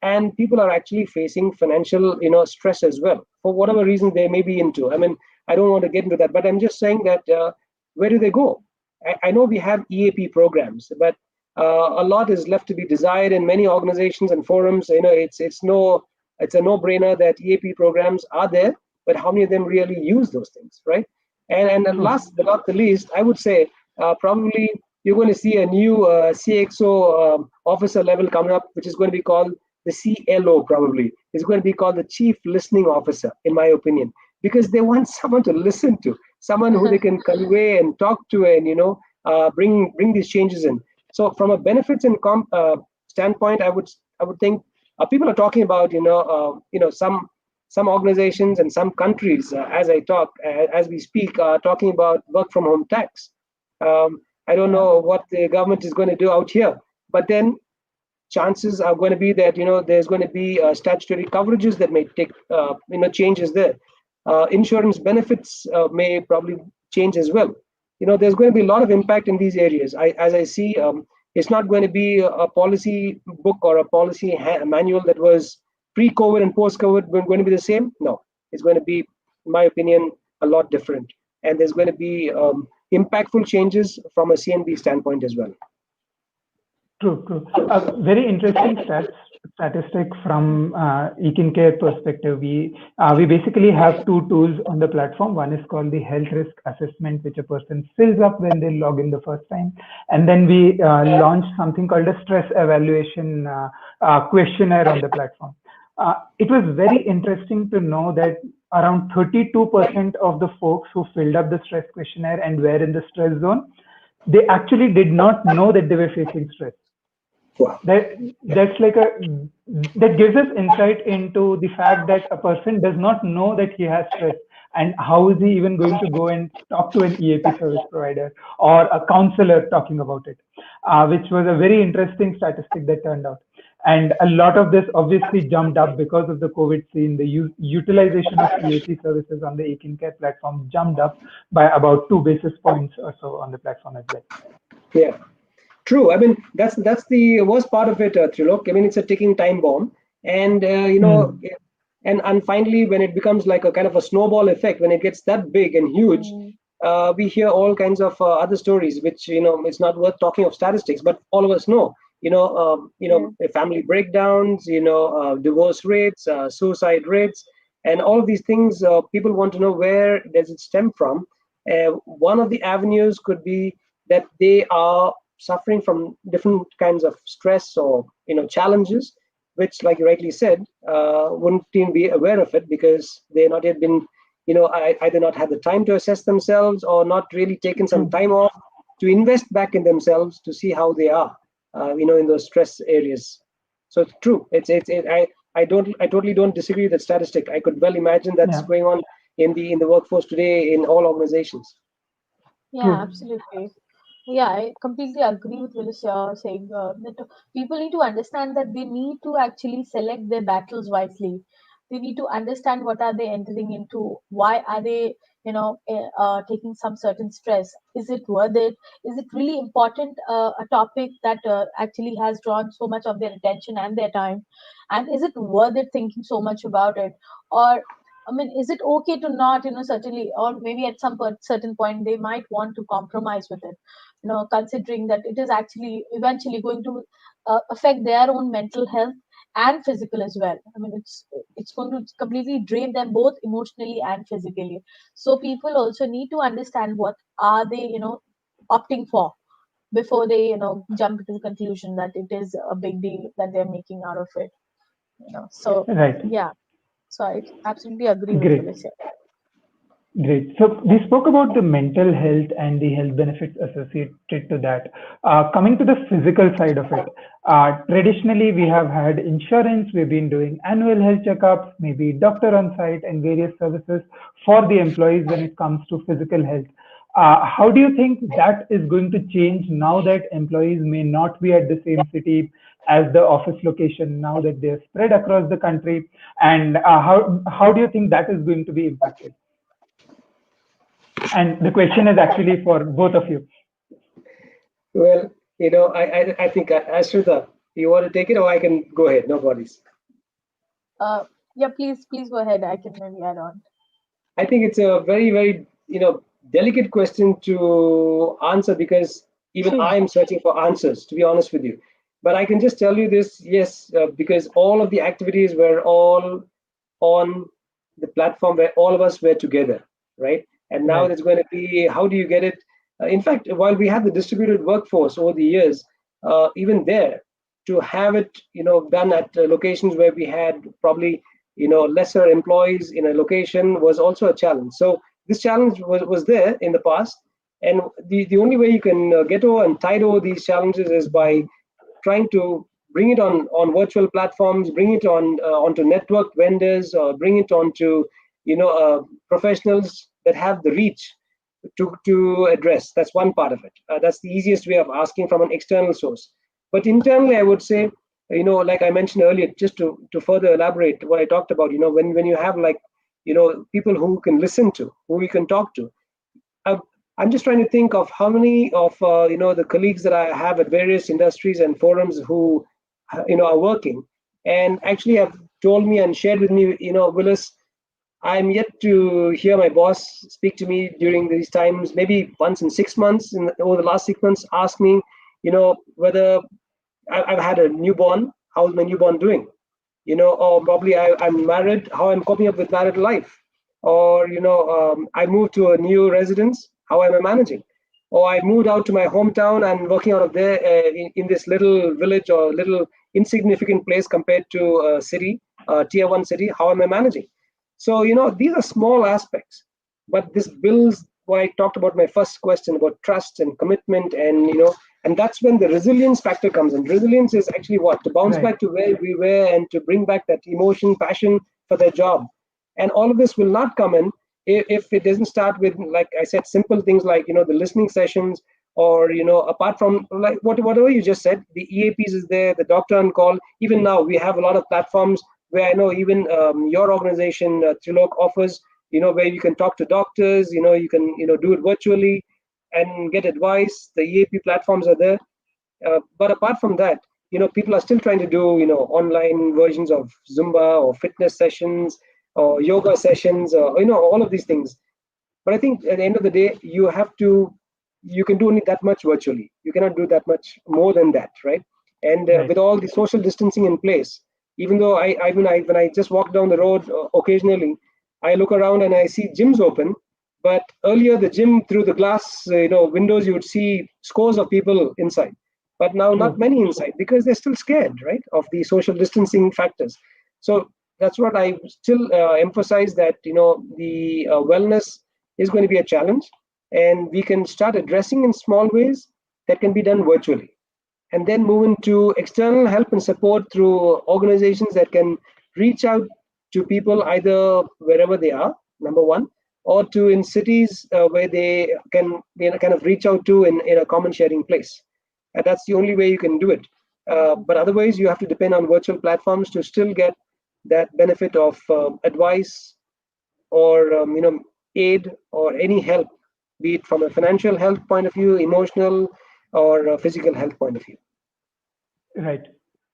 and people are actually facing financial stress as well for whatever reason they may be into. I mean, I don't want to get into that, but I'm just saying that where do they go? I know we have EAP programs, but a lot is left to be desired in many organizations and forums. It's a no-brainer that EAP programs are there, but how many of them really use those things, right? And True. last but not the least, I would say probably you're going to see a new CXO officer level coming up, which is going to be called the CLO. Probably is going to be called the Chief Listening Officer, in my opinion, because they want someone to listen to, someone who they can convey and talk to, and bring these changes in. So from a benefits and standpoint, I would think people are talking about some organizations and some countries as we speak are talking about work from home tax. I don't Yeah. know what the government is going to do out here, but then chances are going to be that there's going to be statutory coverages that may take changes there. Insurance benefits may probably change as well. There's going to be a lot of impact in these areas. As I see, it's not going to be a policy book or a policy manual that was pre-COVID and post-COVID going to be the same. No, it's going to be, in my opinion, a lot different, and there's going to be impactful changes from a CNB standpoint as well. True, true. A very interesting statistic from Care perspective. We basically have two tools on the platform. One is called the health risk assessment, which a person fills up when they log in the first time, and then we launched something called a stress evaluation questionnaire on the platform. It was very interesting to know that around 32% of the folks who filled up the stress questionnaire and were in the stress zone, they actually did not know that they were facing stress. Wow. That's like that gives us insight into the fact that a person does not know that he has stress, and how is he even going to go and talk to an EAP service provider or a counselor talking about it, which was a very interesting statistic that turned out. And a lot of this obviously jumped up because of the COVID scene. The utilization of EAP services on the Care platform jumped up by about 2 basis points or so on the platform as well. Yeah. True. I mean, that's the worst part of it, Trilok. I mean, it's a ticking time bomb, and Hmm. and finally, when it becomes like a kind of a snowball effect, when it gets that big and huge, we hear all kinds of other stories, which it's not worth talking of statistics, but all of us know. Family breakdowns, divorce rates, suicide rates, and all of these things. People want to know where does it stem from. One of the avenues could be that they are suffering from different kinds of stress or challenges, which, like you rightly said, wouldn't even be aware of it because they're not yet been either not had the time to assess themselves or not really taken some True. time off to invest back in themselves to see how they are in those stress areas. So it's true. I totally don't disagree with that statistic. I could well imagine that's Yeah. going on in the workforce today in all organizations. Yeah, True. absolutely. Yeah, I completely agree with Willis saying that people need to understand that they need to actually select their battles wisely. They need to understand what are they entering into, why are they, taking some certain stress. Is it worth it? Is it really important? A topic that actually has drawn so much of their attention and their time, and is it worth it thinking so much about it? Or I mean, is it okay to not, certainly, or maybe at some certain point they might want to compromise with it, considering that it is actually eventually going to affect their own mental health and physical as well. I mean, it's going to completely drain them both emotionally and physically. So people also need to understand what are they, opting for. before they jump to the conclusion that it is a big deal that they're making out of it. So Right. yeah, so I absolutely agree with Great. Felicia. Great. So we spoke about the mental health and the health benefits associated to that. Coming to the physical side of it, traditionally we have had insurance, we've been doing annual health checkups, maybe doctor on site and various services for the employees when it comes to physical health. How do you think that is going to change now that employees may not be at the same city as the office location, now that they're spread across the country? And how do you think that is going to be impacted? And the question is actually for both of you. Well, I think, Ashrita, you want to take it or I can go ahead? No worries. uh yeah, please go ahead, I can maybe add on. I think it's a very, very, delicate question to answer because even I am searching for answers, to be honest with you. But I can just tell you this, yes, because all of the activities were all on the platform where all of us were together, right? And now Right, there's going to be how do you get it? In fact, while we have the distributed workforce over the years, even there, to have it, done at locations where we had probably, lesser employees in a location was also a challenge. So this challenge was there in the past, and the only way you can get over and tide over these challenges is by trying to bring it on virtual platforms, bring it onto network vendors, or bring it onto professionals that have the reach to address. That's one part of it. That's the easiest way of asking from an external source. But internally, I would say, like I mentioned earlier, just to further elaborate what I talked about, when you have like people who can listen to, who you can talk to. I, I'm just trying to think of how many of the colleagues that I have at various industries and forums who are working and actually have told me and shared with me, Willis, I'm yet to hear my boss speak to me during these times, maybe once in 6 months, over the last 6 months, ask me, whether I've had a newborn, how's my newborn doing? Or probably I'm married, how I'm coping up with married life, or I moved to a new residence, how am I managing? Or I moved out to my hometown and working out of there in this little village or little insignificant place compared to a city, tier one city, how am I managing? So these are small aspects, but this builds what I talked about my first question about trust and commitment, and that's when the resilience factor comes in. Resilience is actually what? To bounce right, back to where we were and to bring back that emotion, passion for their job. And all of this will not come in if it doesn't start with, like I said, simple things like, the listening sessions, or, apart from like whatever you just said, the EAPs is there, the doctor on call. Even now, we have a lot of platforms where I know even your organization, Trilok, offers, where you can talk to doctors, you can, do it virtually and get advice. The EAP platforms are there. But apart from that, people are still trying to do, online versions of Zumba or fitness sessions or yoga sessions, or, all of these things. But I think at the end of the day, you can do only that much virtually. You cannot do that much more than that, right? And right, with all the social distancing in place, even though when I just walk down the road occasionally, I look around and I see gyms open. But earlier, the gym through the glass, windows, you would see scores of people inside. But now, not true, many inside because they're still scared, right, of the social distancing factors. So that's what I still emphasize, that the wellness is going to be a challenge, and we can start addressing in small ways that can be done virtually, and then move into external help and support through organizations that can reach out to people either wherever they are, number one, or to in cities where they can kind of reach out to in a common sharing place. And that's the only way you can do it. But otherwise, you have to depend on virtual platforms to still get that benefit of advice, or aid, or any help, be it from a financial health point of view, emotional, or physical health point of view. right.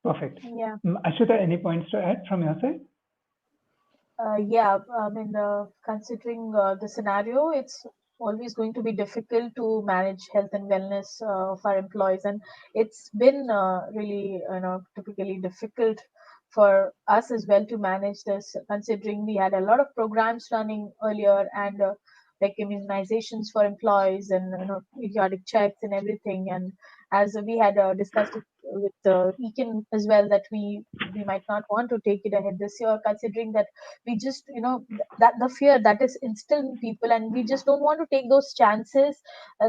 Perfect. Yeah. Ashita, any points to add from your side? Yeah, I mean, considering the scenario, it's always going to be difficult to manage health and wellness of our employees, and it's been really, typically difficult for us as well to manage this, considering we had a lot of programs running earlier, and like immunizations for employees and periodic checks and everything. And as we had discussed it with Ekin as well, that we might not want to take it ahead this year, considering that we just that the fear that is instilled in people, and we just don't want to take those chances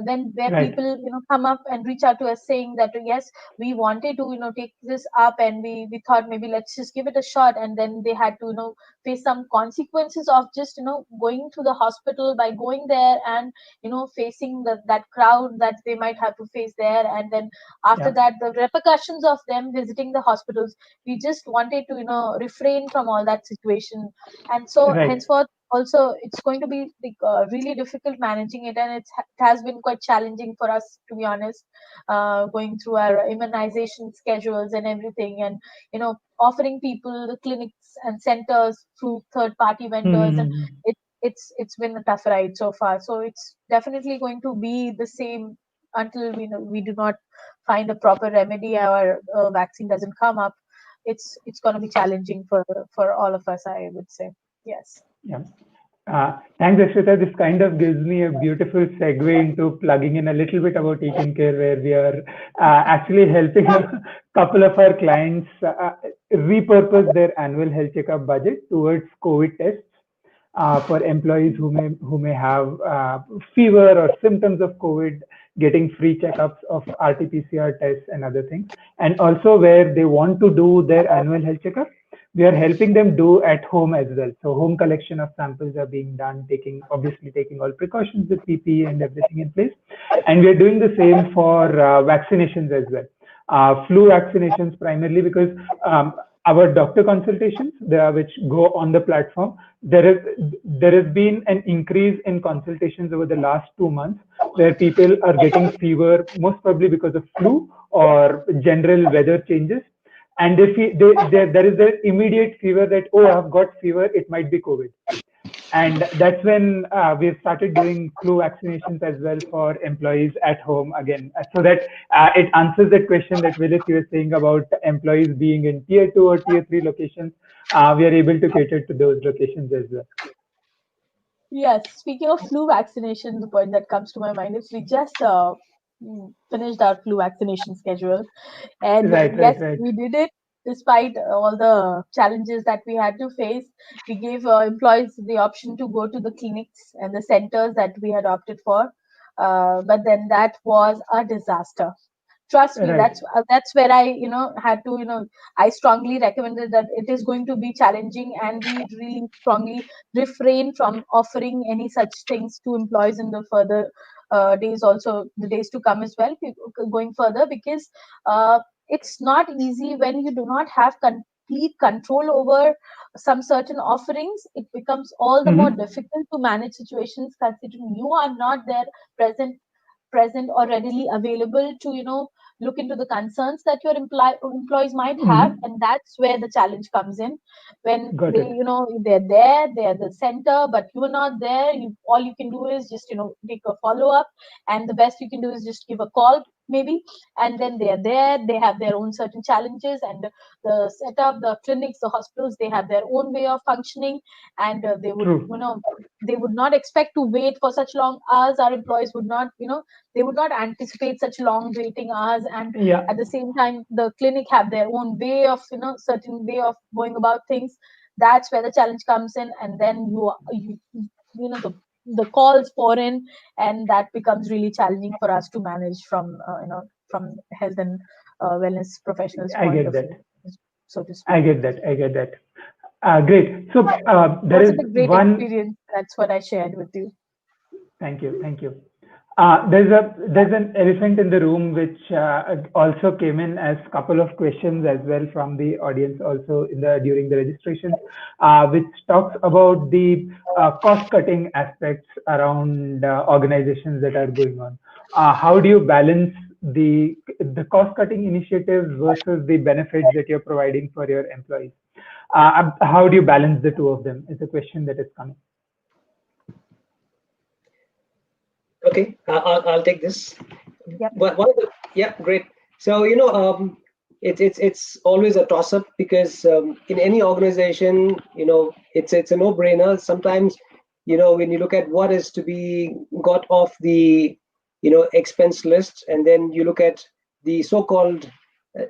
when where Right. people come up and reach out to us saying that yes, we wanted to take this up, and we thought maybe let's just give it a shot, and then they had to face some consequences of just going to the hospital by going there and facing that crowd that they might have to face there, and then after Yeah. that the repercussions of them visiting the hospitals. We just wanted to refrain from all that situation, and so Right. henceforth also it's going to be like really difficult managing it, and it has been quite challenging for us, to be honest, going through our immunization schedules and everything, and offering people the clinics and centers through third party vendors, and Hmm. it's been a tough ride so far. So it's definitely going to be the same until we do not find a proper remedy or vaccine doesn't come up. It's going to be challenging for all of us, I would say. Yes. Yeah. Thanks, Ashwita. This kind of gives me a beautiful segue into plugging in a little bit about Econ Care, where we are actually helping a couple of our clients repurpose their annual health checkup budget towards COVID tests for employees who may have fever or symptoms of COVID, getting free checkups of RT-PCR tests and other things, and also where they want to do their annual health checkup, we are helping them do at home as well. So home collection of samples are being done, taking all precautions with PPE and everything in place, and we are doing the same for vaccinations as well. Flu vaccinations primarily because our doctor consultations, which go on the platform, there has been an increase in consultations over the last 2 months, where people are getting fever, most probably because of flu or general weather changes, and there is an immediate fever that, oh, I've got fever, it might be COVID. And that's when we've started doing flu vaccinations as well for employees at home again, so that it answers that question that Willis, you were saying about employees being in tier 2 or tier 3 locations. We are able to cater to those locations as well. Yes, speaking of flu vaccination, the point that comes to my mind is we just finished our flu vaccination schedule. And Right, yes, right, right. we did it despite all the challenges that we had to face. We gave employees the option to go to the clinics and the centers that we had opted for. But then that was a disaster. Trust me, Right. that's where I had to I strongly recommended that it is going to be challenging, and we really strongly refrain from offering any such things to employees in the further days, also the days to come as well, going further, because it's not easy when you do not have complete control over some certain offerings. It becomes all the more Mm-hmm. difficult to manage situations, considering you are not there present or readily available to look into the concerns that your employees might have. Mm-hmm. And that's where the challenge comes in, when Got they it. they're there, they're the center, but you're not there. All you can do is just take a follow up, and the best you can do is just give a call maybe, and then they're there. They have their own certain challenges, and the setup, the clinics, the hospitals, they have their own way of functioning, and they would True. they would not expect to wait for such long hours. Our employees would not they would not anticipate such long waiting hours, and Yeah. at the same time the clinic have their own way of certain way of going about things. That's where the challenge comes in, and then the calls pour in, and that becomes really challenging for us to manage from from health and wellness professionals I point get of that. view, so to I speak. get that. I get that. Great. So there Was is it a great one. experience? That's what I shared with you. Thank you. Thank you. There's an elephant in the room which also came in as a couple of questions as well from the audience also during the registrations, which talks about the cost cutting aspects around organizations that are going on. How do you balance the cost cutting initiatives versus the benefits that you're providing for your employees? How do you balance the two of them? Is a question that is coming. Okay, I'll take this. Yep. Yeah, great. So it's always a toss up, because in any organization, it's a no brainer. Sometimes when you look at what is to be got off the expense list, and then you look at the so-called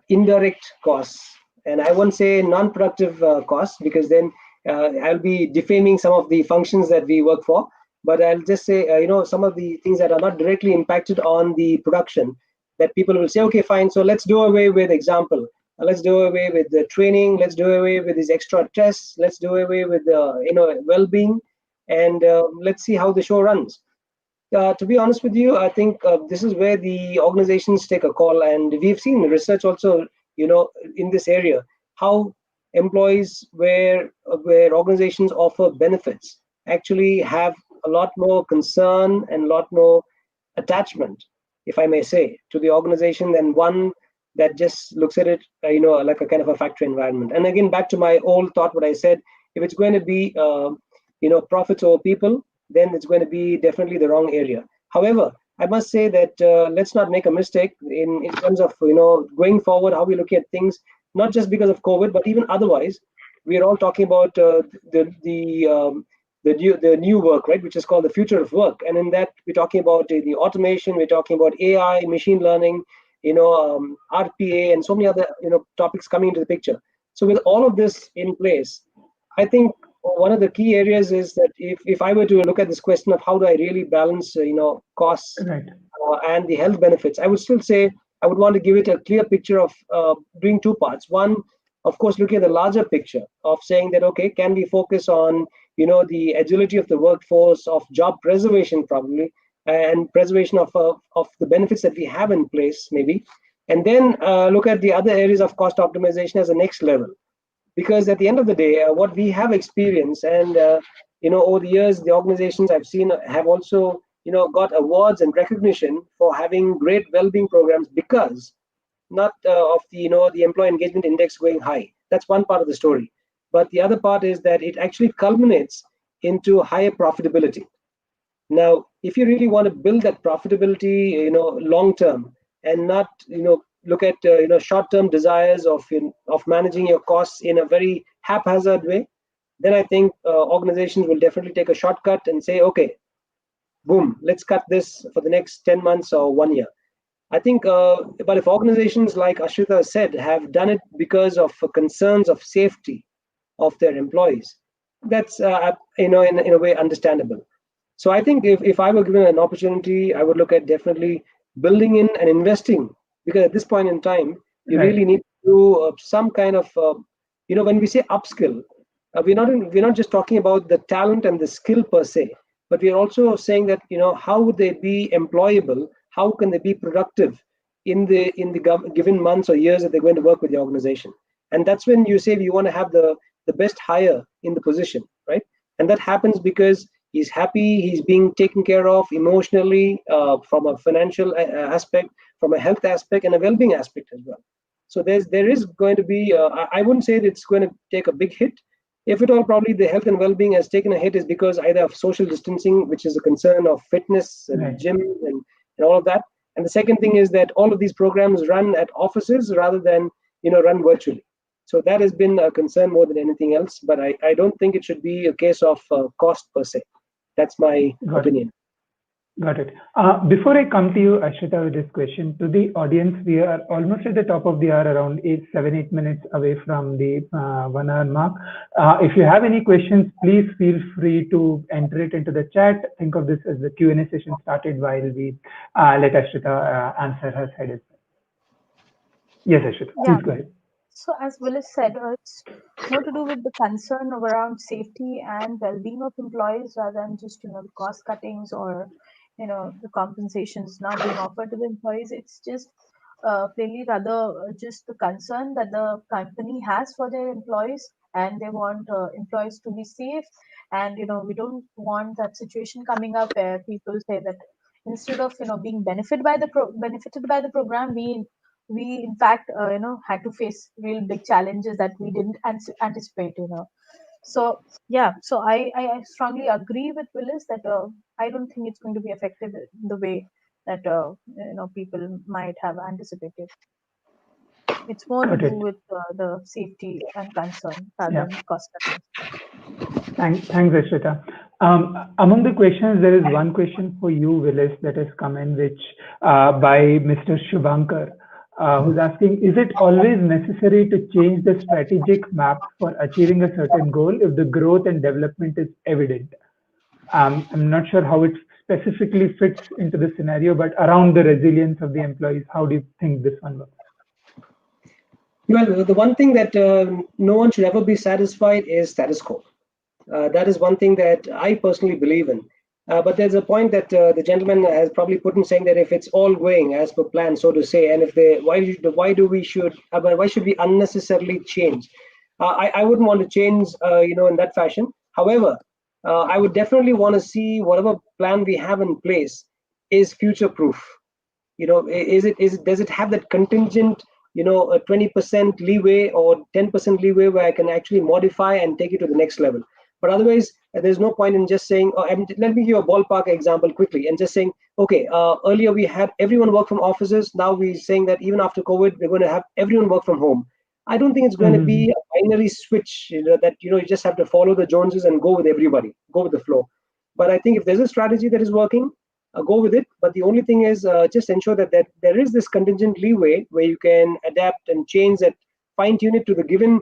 indirect costs, and I won't say non-productive costs, because then I'll be defaming some of the functions that we work for, but I'll just say some of the things that are not directly impacted on the production, that people will say, okay, fine, so let's do away with example, let's do away with the training, let's do away with these extra tests, let's do away with the well-being, and let's see how the show runs. To be honest with you, I think this is where the organizations take a call, and we've seen research also, in this area, how employees where organizations offer benefits actually have a lot more concern and a lot more attachment, if I may say, to the organization than one that just looks at it, like a kind of a factory environment. And again, back to my old thought, what I said, if it's going to be, profits over people, then it's going to be definitely the wrong area. However, I must say that let's not make a mistake in terms of going forward, how we look at things, not just because of COVID, but even otherwise. We are all talking about the new work, right, which is called the future of work, and in that we're talking about the automation, we're talking about AI, machine learning, RPA, and so many other topics coming into the picture. So with all of this in place, I think one of the key areas is that if I were to look at this question of how do I really balance costs Right. and the health benefits, I would still say I would want to give it a clear picture of doing two parts. One, of course, looking at the larger picture of saying that, okay, can we focus on the agility of the workforce, of job preservation probably, and preservation of the benefits that we have in place maybe, and then look at the other areas of cost optimization as a next level. Because at the end of the day, what we have experienced, and over the years, the organizations I've seen have also got awards and recognition for having great well-being programs, because not of the employee engagement index going high. That's one part of the story, but the other part is that it actually culminates into higher profitability. Now, if you really want to build that profitability, long term, and not look at short term desires of managing your costs in a very haphazard way, then I think organizations will definitely take a shortcut and say, okay, boom, let's cut this for the next 10 months or 1 year. I think, but if organizations, like Ashrita said, have done it because of concerns of safety of their employees, that's in a way understandable. So I think if I were given an opportunity, I would look at definitely building in and investing, because at this point in time, you Right. really need to do some kind of, when we say upskill, we're not just talking about the talent and the skill per se, but we are also saying that how would they be employable, how can they be productive in the given months or years that they're going to work with the organization. And that's when you say you want to have the best hire in the position, right? And that happens because he's happy, he's being taken care of emotionally, from a financial aspect, from a health aspect, and a well-being aspect as well. So there is going to be, I wouldn't say that it's going to take a big hit. If at all, probably the health and well-being has taken a hit is because either of social distancing, which is a concern of fitness and Right. gym and all of that. And the second thing is that all of these programs run at offices rather than run virtually. So that has been a concern more than anything else. But I don't think it should be a case of cost per se. That's my Got it. opinion. Got it. Before I come to you, Ashrita, with this question, to the audience, we are almost at the top of the hour, around 8 minutes away from the 1 hour mark. If you have any questions, please feel free to enter it into the chat. Think of this as the Q&A session started while we let Ashrita answer her side as well. Yes, Ashrita, Yeah. please go ahead. So as Willis said, it's more to do with the concern around safety and well-being of employees rather than just the cost cuttings or the compensations not being offered to the employees. It's just plainly rather just the concern that the company has for their employees, and they want employees to be safe. And we don't want that situation coming up where people say that instead of being benefited by the program, we in fact had to face real big challenges that we didn't anticipate. So yeah, so I strongly agree with Willis that I don't think it's going to be affected in the way that people might have anticipated. It's more to Got do it. with the safety and concern rather Yeah. than cost cutting. Thanks, Ashrita. Among the questions, there is one question for you, Willis, that has come in, which by Mr. Shubhankar, who's asking, is it always necessary to change the strategic map for achieving a certain goal if the growth and development is evident? I'm not sure how it specifically fits into the scenario, but around the resilience of the employees, how do you think this one works? Well, the one thing that no one should ever be satisfied is status quo. That is one thing that I personally believe in. But there's a point that the gentleman has probably put in, saying that if it's all going as per plan, so to say, and if they why should we unnecessarily change? I wouldn't want to change, in that fashion. However, I would definitely want to see whatever plan we have in place is future proof. Does it have that contingent, a 20% leeway or 10% leeway where I can actually modify and take it to the next level? But otherwise, there's no point in just saying, let me give you a ballpark example quickly, and just saying, okay, earlier we had everyone work from offices. Now we're saying that even after COVID, we're going to have everyone work from home. I don't think it's going to Mhm. be a binary switch, that you just have to follow the Joneses and go with everybody, go with the flow. But I think if there's a strategy that is working, go with it. But the only thing is, just ensure that there is this contingent leeway where you can adapt and change that, fine tune it to the given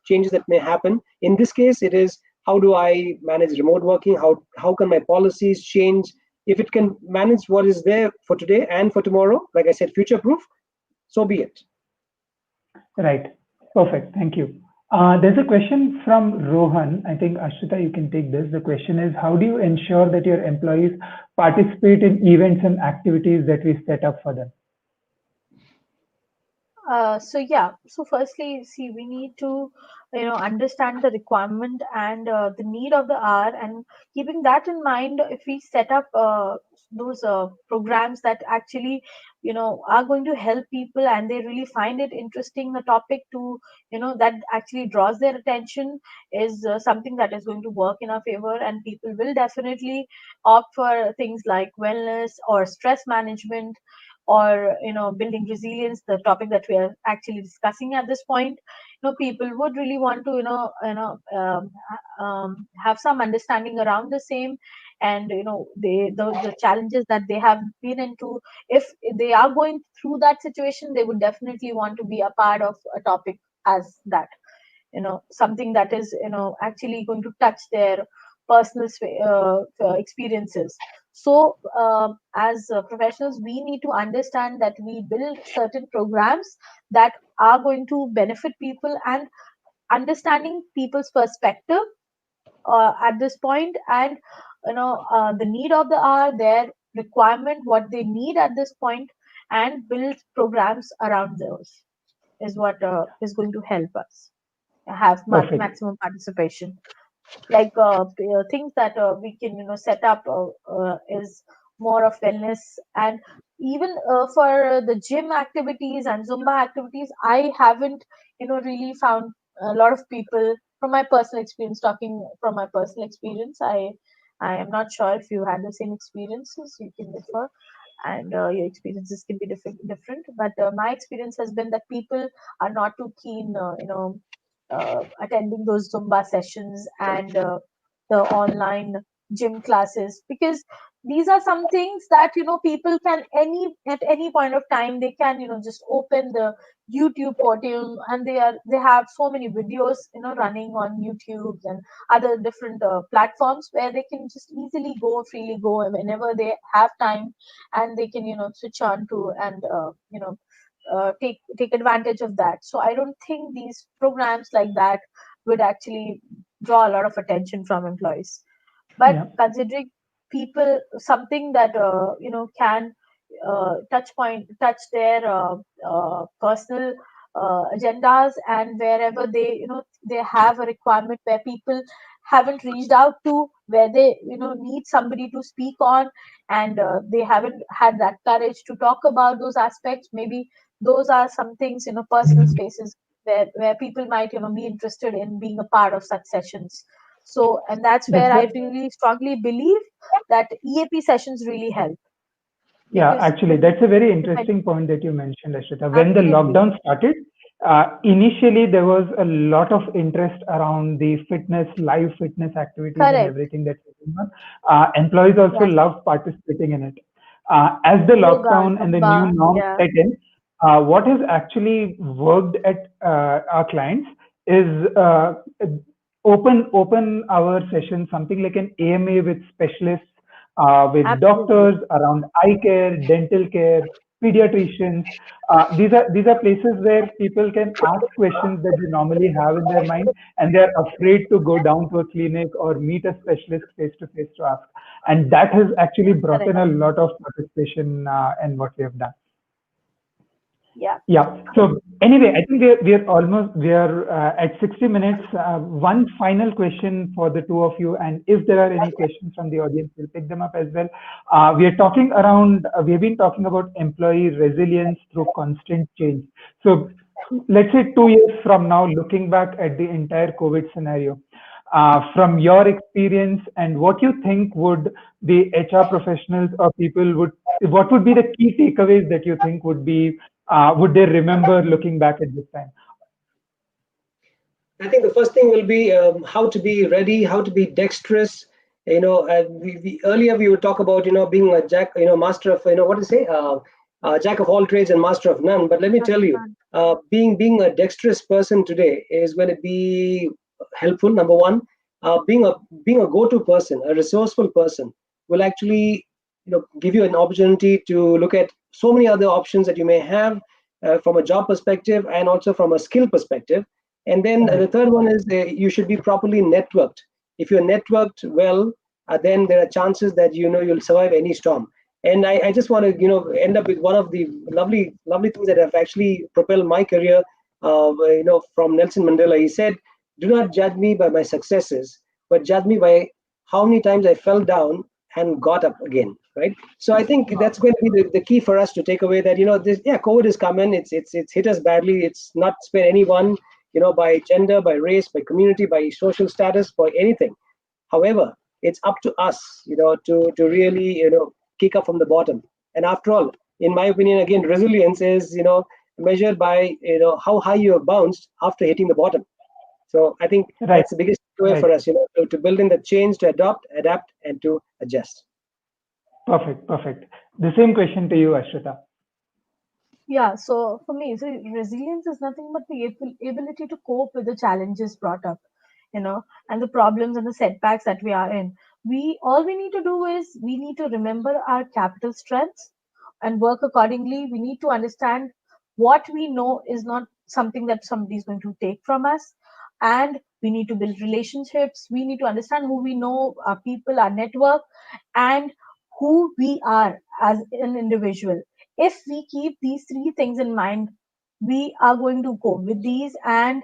changes that may happen. In this case, it is, how do I manage remote working? How can my policies change? If it can manage what is there for today and for tomorrow, like I said, future proof, so be it. Right. Perfect. Thank you. There's a question from Rohan. I think, Ashita, you can take this. The question is, how do you ensure that your employees participate in events and activities that we set up for them? So firstly, see, we need to, understand the requirement and the need of the hour, and keeping that in mind, if we set up those programs that actually, are going to help people and they really find it interesting, the topic to, that actually draws their attention, is something that is going to work in our favor, and people will definitely opt for things like wellness or stress management, or building resilience, the topic that we are actually discussing at this point. People would really want to have some understanding around the same, and the challenges that they have been into. If they are going through that situation, they would definitely want to be a part of a topic as that, something that is actually going to touch their personal experiences. So as professionals, we need to understand that we build certain programs that are going to benefit people, and understanding people's perspective at this point, and the need of the hour, their requirement, what they need at this point, and build programs around those, is what is going to help us have Perfect. maximum participation. Like things that we can set up is more of wellness, and even for the gym activities and Zumba activities, I haven't really found a lot of people, from my personal experience, talking from my personal experience. I am not sure if you had the same experiences, you can differ, and your experiences can be different, but my experience has been that people are not too keen attending those Zumba sessions and the online gym classes, because these are some things that people can, at any point of time, they can just open the YouTube portal, and they have so many videos running on YouTube and other different platforms, where they can just easily go, freely go whenever they have time, and they can switch on to, and take advantage of that. So I don't think these programs like that would actually draw a lot of attention from employees. But Yeah. considering people, something that can touch their personal agendas, and wherever they they have a requirement where people haven't reached out to, where they need somebody to speak on, and they haven't had that courage to talk about those aspects. Maybe those are some things, personal spaces, where people might be interested in being a part of such sessions. So, and that's where That's I a, really strongly believe that EAP sessions really help, yeah, because actually, that's a very depend- interesting point that you mentioned, Ashita. When the absolutely. lockdown started, Initially there was a lot of interest around the fitness, live fitness activities and Correct. everything that's going on. Employees also Yes. love participating in it. As the Yoga, lockdown and the new Zumba. norm Yeah. set in, what has actually worked at our clients is open hour session, something like an AMA with specialists, with Absolutely. doctors around eye care, dental care, pediatricians. These are places where people can ask questions that they normally have in their mind, and they are afraid to go down to a clinic or meet a specialist face to face to ask. And that has actually brought in Correct. a lot of participation in what we have done. Yeah. Yeah. So anyway, I think we are at 60 minutes. One final question for the two of you, and if there are any questions from the audience, we'll pick them up as well. We have been talking about employee resilience through constant change. So let's say 2 years from now, looking back at the entire COVID scenario, from your experience and what you think would the HR professionals or people what would be the key takeaways that you think would they remember looking back at this time? I think the first thing will be how to be ready, how to be dexterous. Earlier we would talk about being a jack, master of what to say, jack of all trades and master of none. But let me tell you, being a dexterous person today is going to be helpful. Number one, being a go-to person, a resourceful person, will actually give you an opportunity to look at so many other options that you may have from a job perspective and also from a skill perspective. And then the Right. third one is you should be properly networked. If you're networked well, then there are chances that you'll survive any storm. And I just want to end up with one of the lovely things that have actually propelled my career. From Nelson Mandela, he said, "Do not judge me by my successes, but judge me by how many times I fell down and got up again." Right. So I think that's going to be the key for us to take away that this COVID is coming. It's hit us badly. It's not spared anyone by gender, by race, by community, by social status, by anything. However, it's up to us, to really, kick up from the bottom. And after all, in my opinion, again, resilience is, measured by, how high you have bounced after hitting the bottom. So I think Right. that's the biggest way Right. for us, to build in the change, to adopt, adapt, and to adjust. Perfect. Perfect. The same question to you, Ashrita. Yeah, so for me, so resilience is nothing but the ability to cope with the challenges brought up, and the problems and the setbacks that we are in. We need to do is we need to remember our capital strengths and work accordingly. We need to understand what we know is not something that somebody is going to take from us, and we need to build relationships. We need to understand who we know, our people, our network, and who we are as an individual. If we keep these three things in mind, we are going to cope with these, and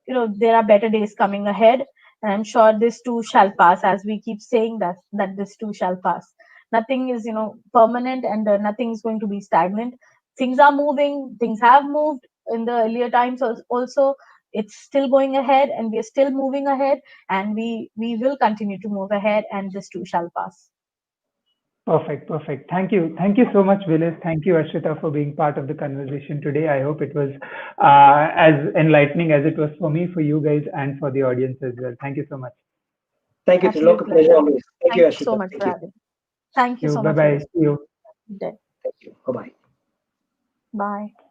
there are better days coming ahead, and I'm sure this too shall pass, as we keep saying that this too shall pass. Nothing is permanent, and nothing is going to be stagnant. Things are moving, things have moved in the earlier times also. It's still going ahead, and we are still moving ahead, and we will continue to move ahead, and this too shall pass. Perfect. Perfect. Thank you. Thank you so much, Willis. Thank you, Ashrita, for being part of the conversation today. I hope it was as enlightening as it was for me, for you guys, and for the audience as well. Thank you so much. Thank you, Absolute Trilok. A pleasure pleasure. always. Thank you, Thank you so Ashita. much Thank for you. having me. Thank you You. so Bye much, bye. Willis. See you. Good day. Thank you. Bye-bye. Bye.